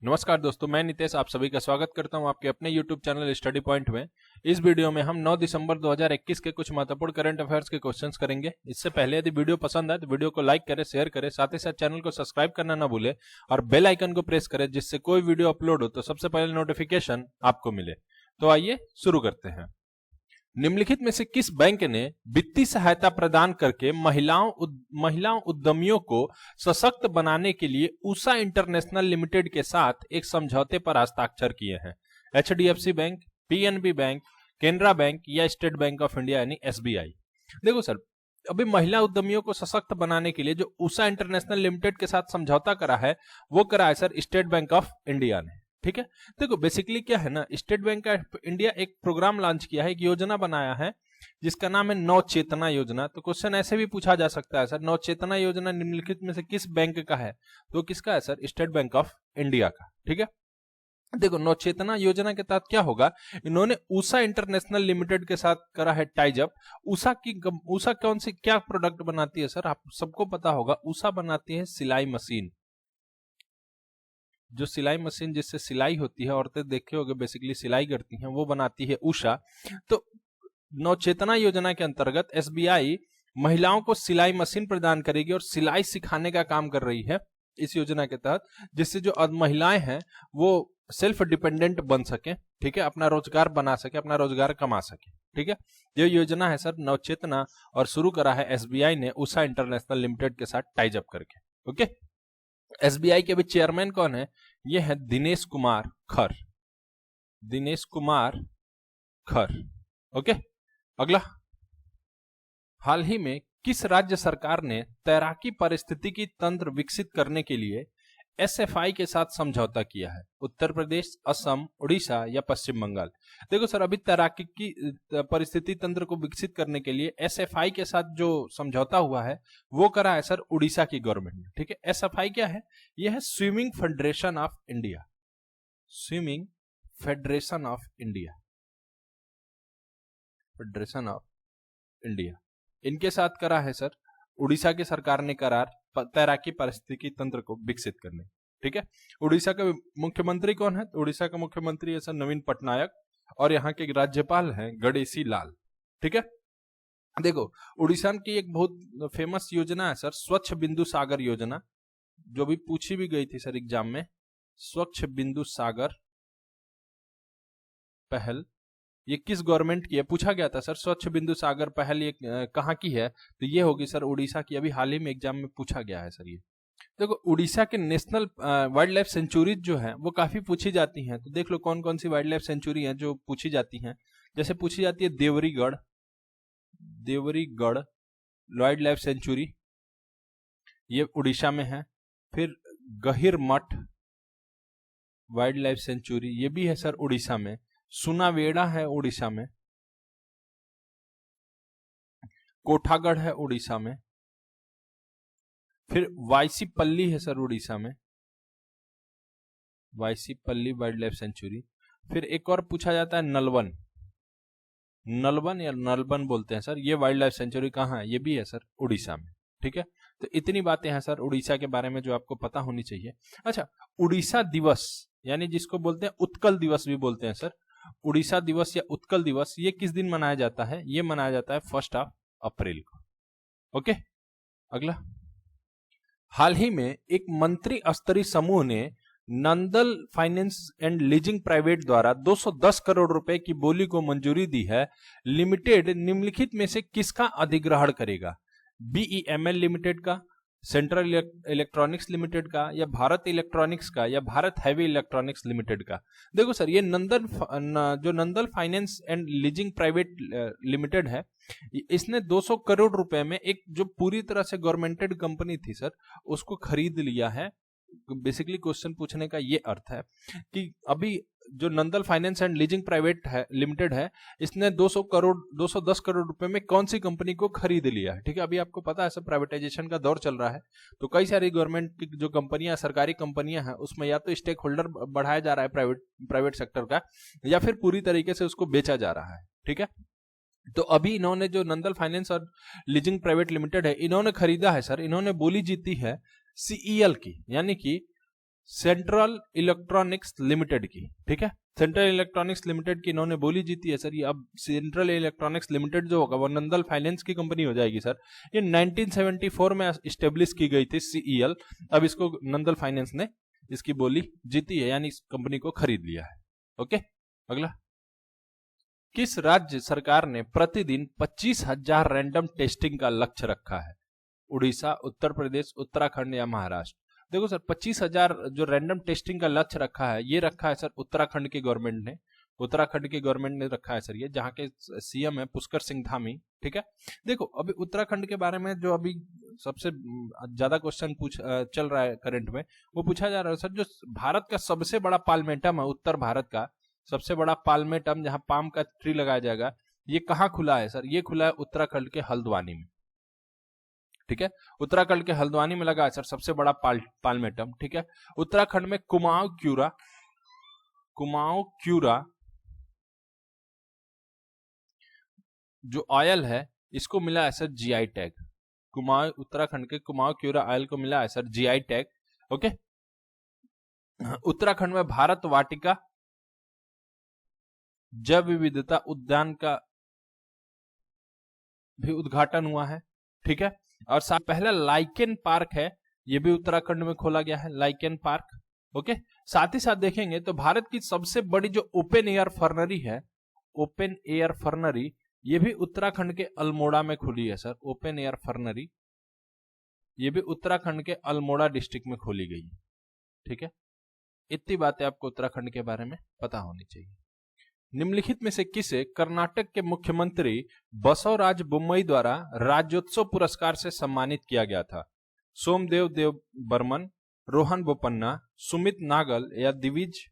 नमस्कार दोस्तों, मैं नितेश आप सभी का स्वागत करता हूं आपके अपने YouTube चैनल स्टडी पॉइंट में। इस वीडियो में हम 9 दिसंबर 2021 के कुछ महत्वपूर्ण करंट अफेयर्स के क्वेश्चंस करेंगे। इससे पहले यदि वीडियो पसंद आए तो वीडियो को लाइक करें, शेयर करें, साथ ही साथ चैनल को सब्सक्राइब करना ना भूलें और बेल आइकन को प्रेस करें, जिससे कोई वीडियो अपलोड हो तो सबसे पहले नोटिफिकेशन आपको मिले। तो आइए शुरू करते हैं। निम्नलिखित में से किस बैंक ने वित्तीय सहायता प्रदान करके महिलाओं उद्यमियों को सशक्त बनाने के लिए उषा इंटरनेशनल लिमिटेड के साथ एक समझौते पर हस्ताक्षर किए हैं? HDFC bank, PNB bank, Canara bank या स्टेट बैंक ऑफ इंडिया यानी SBI। देखो सर, अभी महिला उद्यमियों को सशक्त बनाने के लिए जो उषा इंटरनेशनल लिमिटेड के साथ समझौता करा है वो करा है sir state bank of India ने। ठीक है, देखो बेसिकली क्या है ना, स्टेट बैंक ऑफ इंडिया एक प्रोग्राम लॉन्च किया है, एक योजना बनाया है जिसका नाम है नवचेतना योजना। तो क्वेश्चन ऐसे भी पूछा जा सकता है सर, नवचेतना योजना निम्नलिखित में से किस बैंक का है? तो किसका है sir? State bank of India का। ठीक है, देखो नवचेतना योजना के तहत क्या होगा, इन्होंने उषा इंटरनेशनल लिमिटेड के साथ करा है टाइज अप। उषा कौन सी क्या प्रोडक्ट बनाती है सर? आप सबको पता होगा, उषा बनाती है सिलाई मशीन। जो सिलाई मशीन जिससे सिलाई होती है, औरतें देखे होंगे बेसिकली सिलाई करती हैं, वो बनाती है उषा। तो नवचेतना योजना के अंतर्गत SBI महिलाओं को सिलाई मशीन प्रदान करेगी और सिलाई सिखाने का काम कर रही है इस योजना के तहत, जिससे जो महिलाएं हैं वो सेल्फ डिपेंडेंट बन सके। ठीक है, अपना रोजगार बना सके, अपना रोजगार कमा सके। ठीक है, ये योजना है सर नवचेतना और शुरू करा है SBI ने उषा इंटरनेशनल लिमिटेड के साथ टाइज अप करके। ओके, SBI के अभी चेयरमैन कौन है? ये है दिनेश कुमार खर। दिनेश कुमार खर। ओके, अगला, हाल ही में किस राज्य सरकार ने तैराकी पारिस्थितिकी तंत्र विकसित करने के लिए SFI के साथ समझौता किया है? उत्तर प्रदेश, असम, उड़ीसा या पश्चिम बंगाल? देखो सर, अभी तैराकी की परिस्थिति तंत्र को विकसित करने के लिए SFI के साथ जो समझौता हुआ है वो करा है सर उड़ीसा की गवर्नमेंट ने। ठीक है, SFI क्या है? ये है swimming federation of India. Swimming federation of India, federation of India, इनके साथ करा है सर उड़ीसा की सरकार ने करार तैराकी पारिस्थितिकी तंत्र को विकसित करने। ठीक है, उड़ीसा का मुख्यमंत्री कौन है? तो उड़ीसा का मुख्यमंत्री है सर नवीन पटनायक और यहाँ के राज्यपाल हैं गणेशी लाल। ठीक है, देखो उड़ीसा की एक बहुत फेमस योजना है सर स्वच्छ बिंदु सागर योजना, जो भी पूछी भी गई थी सर एग्जाम में। स्वच्छ बिंदु सागर पहल ये किस गवर्नमेंट की है? पूछा गया था सर स्वच्छ बिंदु सागर पहल ये कहाँ की है? तो ये होगी सर उड़ीसा की। अभी हाल ही में एग्जाम में पूछा गया है सर ये। देखो उड़ीसा के नेशनल वाइल्ड लाइफ सेंचुरीज जो है वो काफी पूछी जाती हैं, तो देख लो कौन कौन सी वाइल्ड लाइफ सेंचुरी है जो पूछी जाती हैं। जैसे पूछी जाती है Debrigarh, Debrigarh wild life sanctuary, ये उड़ीसा में है। फिर गहिरमठ वाइल्ड लाइफ सेंचुरी, ये भी है सर उड़ीसा में। सुनावेड़ा है उड़ीसा में। कोठागढ़ है उड़ीसा में। फिर वाईसीपल्ली है सर उड़ीसा में, वाईसीपल्ली वाइल्ड लाइफ सेंचुरी। फिर एक और पूछा जाता है नलवन, नलवन या नलबन बोलते हैं सर, ये वाइल्ड लाइफ सेंचुरी कहाँ है? ये भी है सर उड़ीसा में। ठीक है, तो इतनी बातें हैं सर उड़ीसा के बारे में जो आपको पता होनी चाहिए। अच्छा, उड़ीसा दिवस यानी जिसको बोलते हैं उत्कल दिवस भी बोलते हैं सर, उड़ीसा दिवस या उत्कल दिवस, ये किस दिन मनाया जाता है? ये मनाया जाता है 1 अप्रैल को। ओके, अगला, हाल ही में एक मंत्री स्तरीय समूह ने Nandal finance and leasing private द्वारा 210 करोड़ रुपए की बोली को मंजूरी दी है। लिमिटेड निम्नलिखित में से किसका अधिग्रहण करेगा? BEML लिमिटेड का, सेंट्रल इलेक्ट्रॉनिक्स लिमिटेड का, या भारत इलेक्ट्रॉनिक्स का, या भारत हैवी इलेक्ट्रॉनिक्स लिमिटेड का? देखो सर, ये जो Nandal finance and leasing private limited है, इसने 200 करोड़ रुपए में एक जो पूरी तरह से गवर्नमेंटेड कंपनी थी सर उसको खरीद लिया है। बेसिकली क्वेश्चन पूछने का ये अर्थ है कि अभी जो Nandal finance and leasing private है लिमिटेड है, इसने 210 करोड़ रुपए में कौन सी कंपनी को खरीद लिया है? ठीक है, अभी आपको पता है सब प्राइवेटाइजेशन का दौर चल रहा है, तो कई सारी गवर्नमेंट की जो कंपनियां, सरकारी कंपनियां हैं, उसमें या तो स्टेक होल्डर बढ़ाया जा रहा है प्राइवेट सेक्टर का, या फिर पूरी तरीके से उसको बेचा जा रहा है। ठीक है, तो अभी इन्होंने जो नंदल फाइनेंस और लीजिंग प्राइवेट लिमिटेड है, इन्होंने खरीदा है सर, इन्होंने बोली जीती है CEL की, यानी कि सेंट्रल इलेक्ट्रॉनिक्स लिमिटेड की, ठीक है। सेंट्रल इलेक्ट्रॉनिक्स लिमिटेड की इन्होंने बोली जीती है सर। ये अब सेंट्रल इलेक्ट्रॉनिक्स लिमिटेड जो होगा वो नंदल फाइनेंस की कंपनी हो जाएगी सर। ये 1974 में इस्टेब्लिश की गई थी सीईएल, अब इसको नंदल फाइनेंस ने इसकी बोली जीती है, यानी इस कंपनी को खरीद लिया है। ओके, अगला, किस राज्य सरकार ने प्रतिदिन 25,000 रैंडम टेस्टिंग का लक्ष्य रखा है? उड़ीसा, उत्तर प्रदेश, उत्तराखंड या महाराष्ट्र? देखो सर, 25,000 जो रैंडम टेस्टिंग का लक्ष्य रखा है, ये रखा है सर उत्तराखंड की गवर्नमेंट ने। उत्तराखंड की गवर्नमेंट ने रखा है सर ये, जहाँ के सीएम है पुष्कर सिंह धामी, ठीक है। देखो अभी उत्तराखंड के बारे में जो अभी सबसे ज्यादा क्वेश्चन चल रहा है करंट में, वो पूछा जा रहा है सर, जो भारत का सबसे बड़ा पाल्मेटम है, उत्तर भारत का सबसे बड़ा पाल्मेटम जहां पाम का ट्री लगाया जाएगा, ये कहाँ खुला है सर? ये खुला है उत्तराखंड के हल्द्वानी में, ठीक है। उत्तराखंड के हल्द्वानी में लगा है सर सबसे बड़ा पाल्मेटम, ठीक है। उत्तराखंड में कुमाऊं क्यूरा जो ऑयल है, इसको मिला है सर जीआई टैग। उत्तराखंड के कुमाऊं क्यूरा ऑयल को मिला है sir GI tag. Okay, Uttarakhand में भारत वाटिका जैव विविधता उद्यान का भी उद्घाटन हुआ है, ठीक है। और पहला लाइकेन पार्क है, ये भी उत्तराखंड में खोला गया है, लाइकेन पार्क। ओके, साथ ही साथ देखेंगे तो भारत की सबसे बड़ी जो ओपन एयर फर्नरी है, ओपन एयर फर्नरी, ये भी उत्तराखंड के अल्मोड़ा में खुली है सर। ओपन एयर फर्नरी ये भी उत्तराखंड के अल्मोड़ा डिस्ट्रिक्ट में खोली गई है, ठीक है। इतनी बातें आपको उत्तराखंड के बारे में पता होनी चाहिए। निम्नलिखित में से किसे कर्नाटक के मुख्यमंत्री बसवराज बोम्मई द्वारा राज्योत्सव पुरस्कार से सम्मानित किया गया था? सोमदेव देव बर्मन, रोहन बोपन्ना, सुमित नागल या दिविज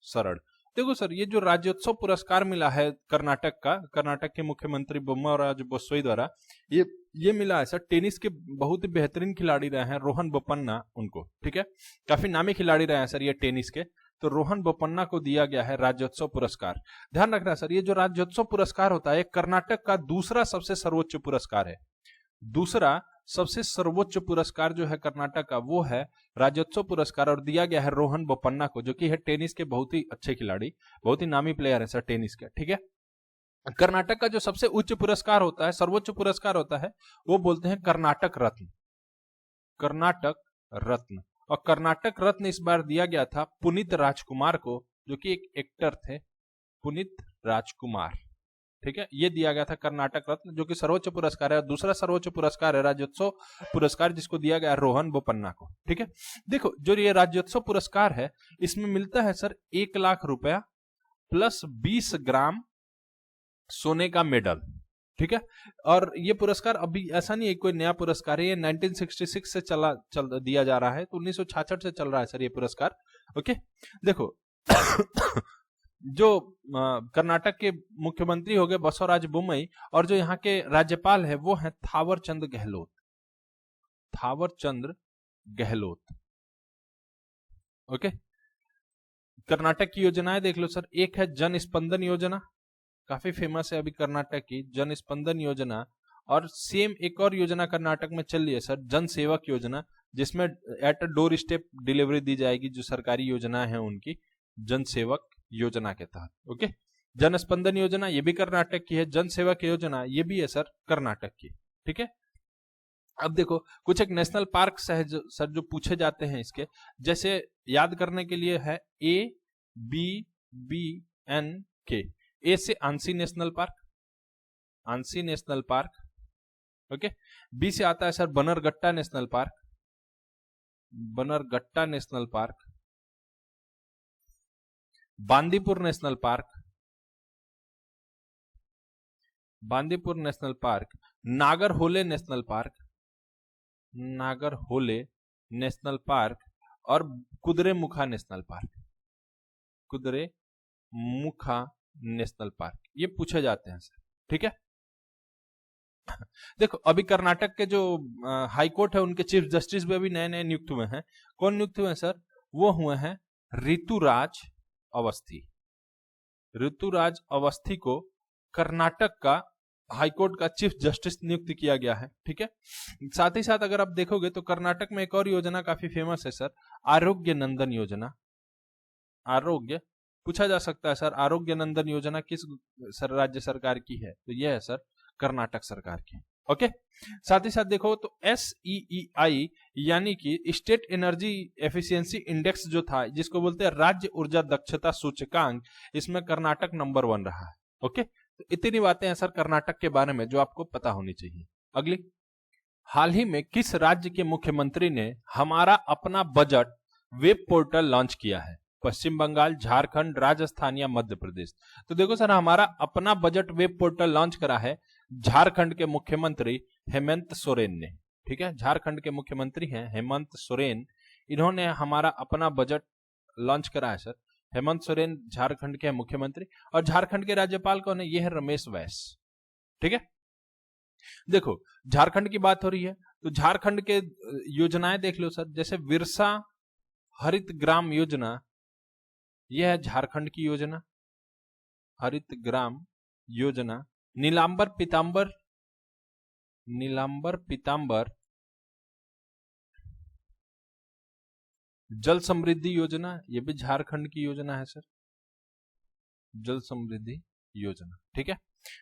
शरण? देखो सर, ये जो राज्योत्सव पुरस्कार मिला है कर्नाटक का, कर्नाटक के मुख्यमंत्री बोम्मराज बोस्सोई द्वारा, ये मिला है सर टेनिस के बहुत ही बेहतरीन खिलाड़ी रहे हैं रोहन बोपन्ना उनको, ठीक है। काफी नामी खिलाड़ी रहे हैं सर ये टेनिस के, तो रोहन बोपन्ना को दिया गया है राज्योत्सव पुरस्कार। ध्यान रखना सर, ये जो राज्योत्सव पुरस्कार होता है कर्नाटक का दूसरा सबसे सर्वोच्च पुरस्कार है। दूसरा सबसे सर्वोच्च पुरस्कार जो है कर्नाटक का वो है राज्योत्सव पुरस्कार, और दिया गया है रोहन बोपन्ना को, जो कि है टेनिस के बहुत ही अच्छे खिलाड़ी, बहुत ही नामी प्लेयर है सर टेनिस के, ठीक है। कर्नाटक का जो सबसे उच्च पुरस्कार होता है, सर्वोच्च पुरस्कार होता है, वो बोलते हैं कर्नाटक रत्न। कर्नाटक रत्न, और कर्नाटक रत्न इस बार दिया गया था पुनीत राजकुमार को, जो कि एक एक्टर थे, पुनीत राजकुमार, ठीक है। ये दिया गया था कर्नाटक रत्न, जो कि सर्वोच्च पुरस्कार है। दूसरा सर्वोच्च पुरस्कार है राज्योत्सव पुरस्कार, जिसको दिया गया रोहन बोपन्ना को, ठीक है। देखो जो ये राज्योत्सव पुरस्कार है, इसमें मिलता है सर 1 लाख रुपया प्लस 20 ग्राम सोने का मेडल, ठीक है। और ये पुरस्कार अभी ऐसा नहीं है कोई नया पुरस्कार है, ये 1966 से दिया जा रहा है, तो 1966 से चल रहा है सर ये पुरस्कार। ओके, देखो जो कर्नाटक के मुख्यमंत्री हो गए बसवराज बोम्मई, और जो यहाँ के राज्यपाल है वो है थावर चंद गहलोत। थावर चंद गहलोत, ओके। कर्नाटक की योजनाएं देख लो सर, एक है जन स्पंदन योजना, काफी फेमस है अभी कर्नाटक की जन स्पंदन योजना। और सेम एक और योजना कर्नाटक में चल रही है सर, जन सेवक योजना, जिसमें एट डोर स्टेप डिलीवरी दी जाएगी, जो सरकारी योजना है उनकी, जन सेवक योजना के तहत। ओके, जन स्पंदन योजना ये भी कर्नाटक की है, जन सेवक योजना ये भी है सर कर्नाटक की, ठीक है। अब देखो कुछ एक नेशनल पार्क है सर जो पूछे जाते हैं इसके, जैसे याद करने के लिए है ABBNK। ए से Anshi national park, Anshi national park, okay. B से आता है sir Bannerghatta national park, Bannerghatta national park, Bandipur national park, Bandipur national park, Nagarhole national park, Nagarhole national park, और Kudremukh national park, Kudremukh national park, ये पूछे जाते हैं सर, ठीक है। देखो अभी कर्नाटक के जो हाई कोर्ट है उनके चीफ जस्टिस भी अभी नए नए नियुक्त हुए हैं। कौन नियुक्त हुए हैं सर? वो हुए हैं ऋतुराज अवस्थी। ऋतुराज अवस्थी को कर्नाटक का हाईकोर्ट का चीफ जस्टिस नियुक्त किया गया है। ठीक है, साथ ही साथ अगर आप देखोगे तो कर्नाटक में एक और योजना काफी फेमस है सर, आरोग्य नंदन योजना। आरोग्य पूछा जा सकता है सर, आरोग्य नंदन योजना किस सर राज्य सरकार की है? तो यह है सर कर्नाटक सरकार की। ओके, साथ ही साथ देखो तो SEEI यानी कि स्टेट एनर्जी एफिशिएंसी इंडेक्स जो था, जिसको बोलते हैं राज्य ऊर्जा दक्षता सूचकांक, इसमें कर्नाटक नंबर 1 रहा है। ओके, तो इतनी बातें हैं सर कर्नाटक के बारे में जो आपको पता होनी चाहिए। अगली, हाल ही में किस राज्य के मुख्यमंत्री ने हमारा अपना बजट वेब पोर्टल लॉन्च किया है? पश्चिम बंगाल, झारखंड, राजस्थान या मध्य प्रदेश? तो देखो सर, हमारा अपना बजट वेब पोर्टल लॉन्च करा है झारखंड के मुख्यमंत्री हेमंत सोरेन ने। ठीक है, झारखंड के मुख्यमंत्री हैं हेमंत सोरेन, इन्होंने हमारा अपना बजट लॉन्च करा है सर। हेमंत सोरेन झारखंड के मुख्यमंत्री, और झारखंड के राज्यपाल कौन है? ये है रमेश बैस। ठीक है, देखो झारखंड की बात हो रही है तो झारखंड के योजनाएं देख लो सर, जैसे विरसा हरित ग्राम योजना, यह है झारखंड की योजना, हरित ग्राम योजना। नीलांबर पीतांबर जल समृद्धि योजना, यह भी झारखंड की योजना है सर, जल समृद्धि योजना। ठीक है,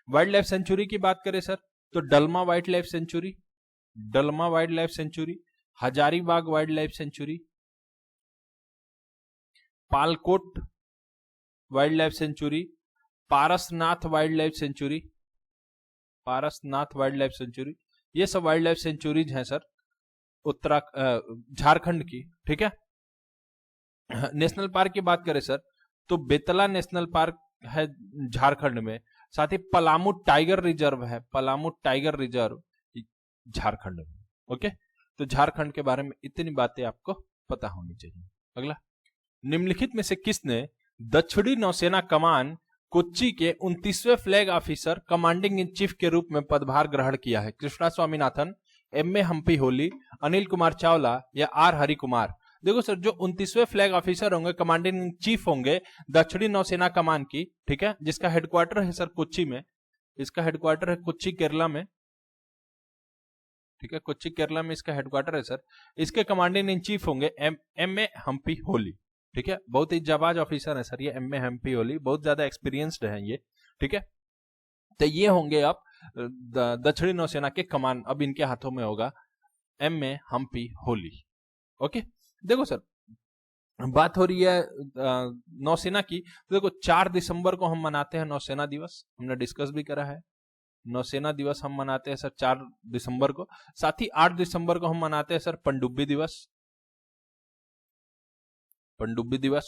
वाइल्ड लाइफ सेंचुरी की बात करें सर तो Dalma wild life sanctuary, Dalma wild life sanctuary, Hazaribagh wild life sanctuary, Palkot wild life sanctuary, Parasnath wild life sanctuary, Parasnath wild life sanctuary, ये सब वाइल्ड लाइफ सेंचुरीज हैं सर झारखंड की। ठीक है, नेशनल पार्क की बात करें सर तो बेतला नेशनल पार्क है झारखंड में, साथ ही पलामू टाइगर रिजर्व है, पलामू टाइगर रिजर्व झारखंड में। ओके, तो झारखंड के बारे में इतनी बातें आपको पता होनी चाहिए। अगला, निम्नलिखित में से किसने दक्षिणी नौसेना कमान कोच्चि के 29वें flag officer commanding in chief के रूप में पदभार ग्रहण किया है? कृष्णा स्वामीनाथन, M.A. हम्पी होली, अनिल कुमार चावला या R. हरि कुमार? देखो सर, जो 29वें फ्लैग ऑफिसर होंगे, कमांडिंग इन चीफ होंगे दक्षिणी नौसेना कमान की, ठीक है, जिसका हेडक्वार्टर है सर कोच्चि में, इसका हेडक्वार्टर है कोच्चि केरला में। ठीक है, कोच्चि केरला में इसका हेडक्वार्टर है सर। इसके कमांडिंग इन चीफ होंगे M.A. हम्पी होली। ठीक है, बहुत ही जाबाज ऑफिसर है सर ये M.A. हम्पी होली, बहुत ज्यादा एक्सपीरियंस्ड है ये। ठीक है, तो ये होंगे अब दक्षिणी नौसेना के कमान, अब इनके हाथों में होगा M.A. हम्पी होली। ओके, देखो सर, बात हो रही है नौसेना की, तो देखो 4 दिसंबर को हम मनाते हैं नौसेना दिवस, हमने डिस्कस भी करा है। नौसेना दिवस हम मनाते हैं सर 4 दिसंबर को, साथ ही 8 दिसंबर को हम मनाते हैं सर पनडुब्बी दिवस, पनडुब्बी दिवस।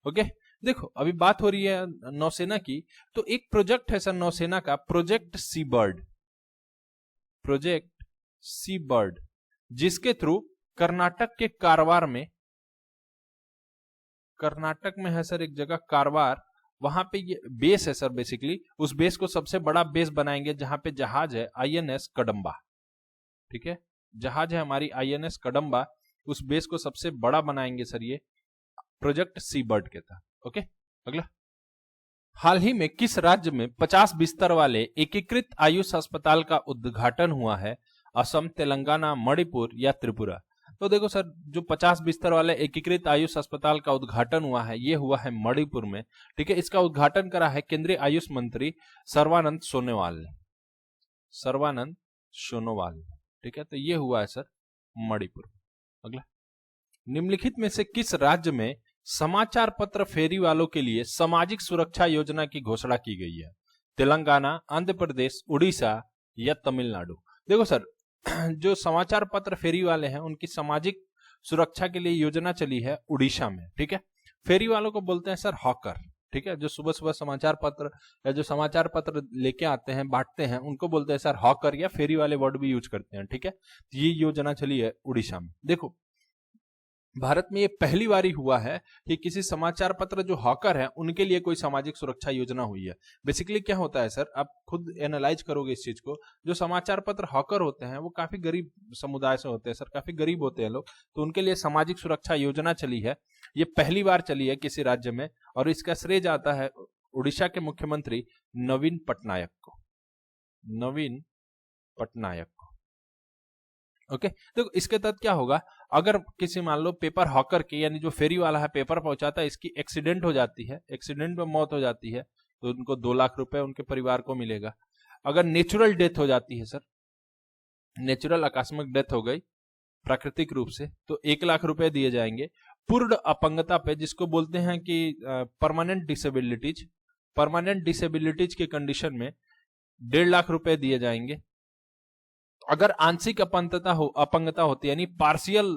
ओके, देखो अभी बात हो रही है नौसेना की, तो एक प्रोजेक्ट है सर नौसेना का, प्रोजेक्ट सी बर्ड, प्रोजेक्ट सी बर्ड, जिसके थ्रू कर्नाटक के कारवार में, कर्नाटक में है सर एक जगह कारवार, वहां पे ये बेस है सर, बेसिकली उस बेस को सबसे बड़ा बेस बनाएंगे जहां पे जहाज है INS कदंबा। ठीक है, जहाज है हमारी INS कदंबा, उस बेस को सबसे बड़ा बनाएंगे सर ये प्रोजेक्ट सी बर्ड के तहत। ओके, अगला, हाल ही में किस राज्य में 50 बिस्तर वाले एकीकृत आयुष अस्पताल का उद्घाटन हुआ है? असम, तेलंगाना, मणिपुर या त्रिपुरा? तो देखो सर, जो 50 बिस्तर वाले एकीकृत आयुष अस्पताल का उद्घाटन हुआ है, ये हुआ है मणिपुर में। ठीक है, इसका उद्घाटन करा है केंद्रीय आयुष मंत्री सर्बानंद सोनोवाल ने, सर्बानंद सोनोवाल। ठीक है, तो ये हुआ है सर मणिपुर। अगला, निम्नलिखित में से किस राज्य में समाचार पत्र फेरी वालों के लिए सामाजिक सुरक्षा योजना की घोषणा की गई है? तेलंगाना, आंध्र प्रदेश, उड़ीसा या तमिलनाडु? देखो सर, जो समाचार पत्र फेरी वाले हैं उनकी सामाजिक सुरक्षा के लिए योजना चली है उड़ीसा में। ठीक है, फेरी वालों को बोलते हैं सर हॉकर। ठीक है, जो सुबह सुबह समाचार पत्र या जो समाचार पत्र लेके आते हैं, बांटते हैं, उनको बोलते हैं सर हॉकर, या फेरी वाले वर्ड भी यूज करते हैं। ठीक है, ये योजना चली है उड़ीसा में। देखो, भारत में ये पहली बार ही हुआ है कि किसी समाचार पत्र जो हॉकर है उनके लिए कोई सामाजिक सुरक्षा योजना हुई है। बेसिकली क्या होता है सर, आप खुद एनालाइज करोगे इस चीज को, जो समाचार पत्र हॉकर होते हैं वो काफी गरीब समुदाय से होते हैं सर, काफी गरीब होते हैं लोग, तो उनके लिए सामाजिक सुरक्षा योजना चली है। ये पहली बार चली है किसी राज्य में, और इसका श्रेय जाता है उड़ीसा के मुख्यमंत्री नवीन पटनायक को। नवीन पटनायक को। ओके, तो इसके तहत क्या होगा, अगर किसी मान लो पेपर हॉकर के यानी जो फेरी वाला है पेपर पहुंचाता है, इसकी एक्सीडेंट हो जाती है, एक्सीडेंट में मौत हो जाती है, तो उनको 2 लाख रुपए उनके परिवार को मिलेगा। अगर नेचुरल डेथ हो जाती है सर, नेचुरल आकस्मिक डेथ हो गई प्राकृतिक रूप से, तो 1 लाख रुपए दिए जाएंगे। पूर्ण अपंगता पे, जिसको बोलते हैं कि परमानेंट डिसेबिलिटीज, परमानेंट डिसेबिलिटीज के कंडीशन में 1.5 लाख रुपए दिए जाएंगे। अगर आंशिक अपंगता होती है यानी पार्शियल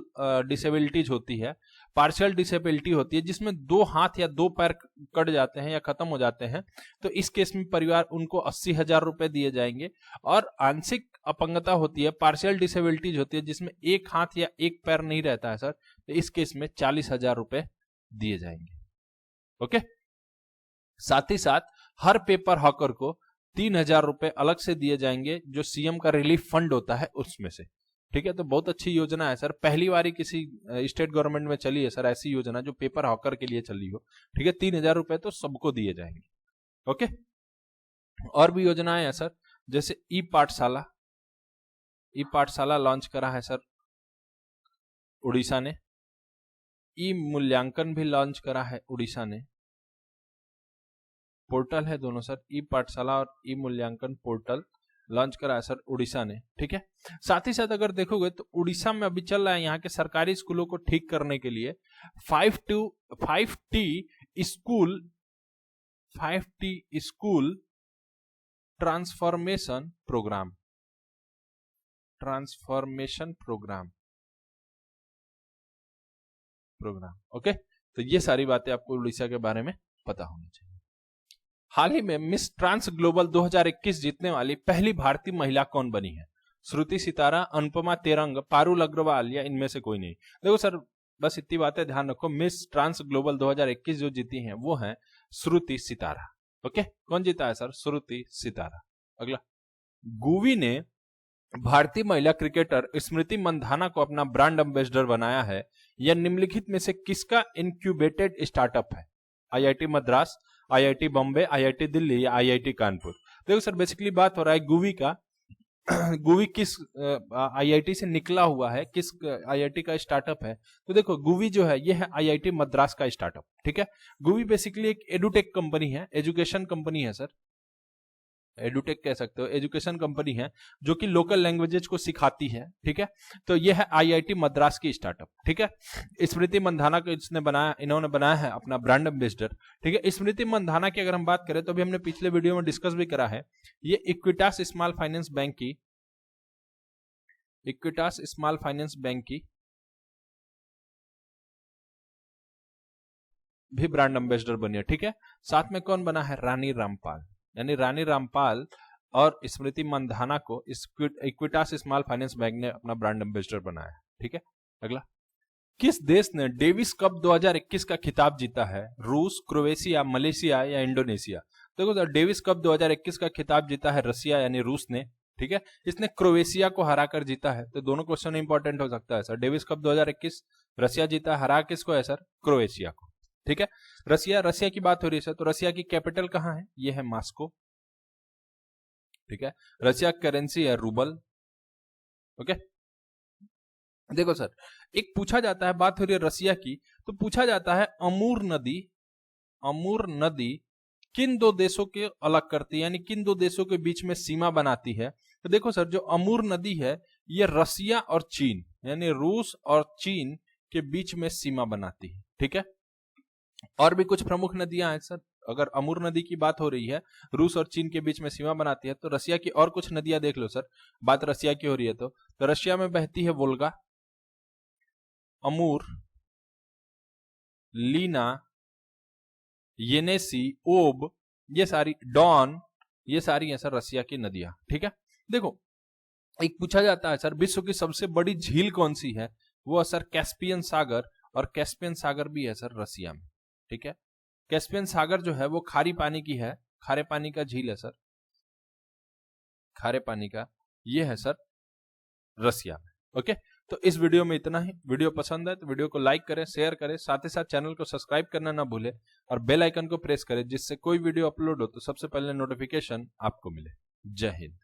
डिसेबिलिटीज होती है, पार्शियल डिसेबिलिटी होती है जिसमें 2 हाथ या 2 पैर कट जाते हैं या खत्म हो जाते हैं, तो इस केस में परिवार उनको 80,000 रुपए दिए जाएंगे। और आंशिक अपंगता होती है, पार्शियल डिसेबिलिटीज होती है जिसमें 1 हाथ या 1 पैर नहीं रहता है सर, तो इस केस में 40,000 रुपए दिए जाएंगे। ओके, साथ ही साथ हर पेपर हॉकर को 3,000 रुपए अलग से दिए जाएंगे, जो सीएम का रिलीफ फंड होता है उसमें से। ठीक है, तो बहुत अच्छी योजना है सर, पहली बार किसी स्टेट गवर्नमेंट में चली है सर ऐसी योजना जो पेपर हॉकर के लिए चली हो। ठीक है, 3,000 रुपए तो सबको दिए जाएंगे। ओके, और भी योजनाएं हैं सर, जैसे ई पाठशाला, ई पाठशाला लॉन्च करा है सर उड़ीसा ने। ई मूल्यांकन भी लॉन्च करा है उड़ीसा ने, पोर्टल है दोनों सर, ई पाठशाला और ई मूल्यांकन पोर्टल लॉन्च करा है सर उड़ीसा ने। ठीक है, साथ ही साथ अगर देखोगे तो उड़ीसा में अभी चल रहा है यहाँ के सरकारी स्कूलों को ठीक करने के लिए 5T school transformation programme, okay, तो ये सारी बातें आपको उड़ीसा के बारे में पता होनी चाहिए। हाल ही में मिस ट्रांस ग्लोबल 2021 जीतने वाली पहली भारतीय महिला कौन बनी है? श्रुति सितारा, अनुपमा तेरंग, पारुल अग्रवाल या इनमें से कोई नहीं? देखो सर, बस इतनी बातें ध्यान रखो, मिस ट्रांस ग्लोबल 2021 जो जीती हैं वो है श्रुति सितारा। ओके, कौन जीता है सर? श्रुति सितारा। अगला, गुवी ने भारतीय महिला क्रिकेटर स्मृति मंधाना को अपना ब्रांड एम्बेसडर बनाया है। यह निम्नलिखित में से किसका इनक्यूबेटेड स्टार्टअप है? IIT Madras, IIT Bombay, IIT Delhi या आईआईटी कानपुर? देखो सर, बेसिकली बात हो रहा है गुवी का। गुवी किस आईआईटी से निकला हुआ है, किस आईआईटी का स्टार्टअप है? तो देखो, गुवी जो है ये है आईआईटी मद्रास का स्टार्टअप। ठीक है, गुवी बेसिकली एक एडुटेक कंपनी है, एजुकेशन कंपनी है सर, एडुटेक कह सकते हो, एजुकेशन कंपनी है जो कि लोकल लैंग्वेजेस को सिखाती है। ठीक है, तो यह है आईआईटी मद्रास की स्टार्टअप। ठीक है, स्मृति मंधाना को इन्होंने बनाया है अपना ब्रांड एम्बेसडर। ठीक है, स्मृति मंधाना की अगर हम बात करें तो अभी हमने पिछले वीडियो में डिस्कस भी करा है, ये इक्विटास स्मॉल फाइनेंस बैंक की भी ब्रांड एम्बेसडर बनी है। ठीक है, साथ में कौन बना है? रानी रामपाल, यानी रानी रामपाल और स्मृति मंधाना को इक्विटास स्मॉल फाइनेंस बैंक ने अपना ब्रांड एम्बेसडर बनाया। ठीक है, अगला, किस देश ने डेविस कप 2021 का खिताब जीता है? रूस, क्रोएशिया, मलेशिया या इंडोनेशिया? देखो सर, डेविस कप 2021 का खिताब जीता है रसिया यानी रूस ने। ठीक है, इसने क्रोएशिया को हराकर जीता है। तो दोनों क्वेश्चन इंपॉर्टेंट हो सकता है सर। डेविस कप 2021 रसिया जीता, हरा किसको है सर? क्रोएशिया को। ठीक है, रसिया की बात हो रही है, तो रसिया की कैपिटल कहां है? ये है मॉस्को। ठीक है, रसिया करेंसी है रूबल। ओके, देखो सर, एक पूछा जाता है, बात हो रही है रसिया की, तो पूछा जाता है अमूर नदी किन 2 देशों के अलग करती है, यानी किन 2 देशों के बीच में सीमा बनाती है? तो देखो सर, जो अमूर नदी है ये रसिया और चीन यानी रूस और चीन के बीच में सीमा बनाती है। ठीक है, और भी कुछ प्रमुख नदियां हैं सर। अगर अमूर नदी की बात हो रही है, रूस और चीन के बीच में सीमा बनाती है, तो रसिया की और कुछ नदियां देख लो सर। बात रसिया की हो रही है तो रशिया में बहती है वोल्गा, अमूर, लीना, येनेसी, ओब, ये सारी, डॉन, ये सारी है सर रसिया की नदियां। ठीक है, देखो, एक पूछा जाता है सर विश्व की सबसे बड़ी झील कौन सी है? वो है सर कैस्पियन सागर, और कैस्पियन सागर भी है सर रसिया में। ठीक है, कैस्पियन सागर जो है वो खारी पानी की है, खारे पानी का झील है सर, खारे पानी का, ये है सर रसिया में। ओके, तो इस वीडियो में इतना ही। वीडियो पसंद है तो वीडियो को लाइक करें, शेयर करें, साथ ही साथ चैनल को सब्सक्राइब करना ना भूलें और बेल आइकन को प्रेस करें, जिससे कोई वीडियो अपलोड हो तो सबसे पहले नोटिफिकेशन आपको मिले। जय हिंद।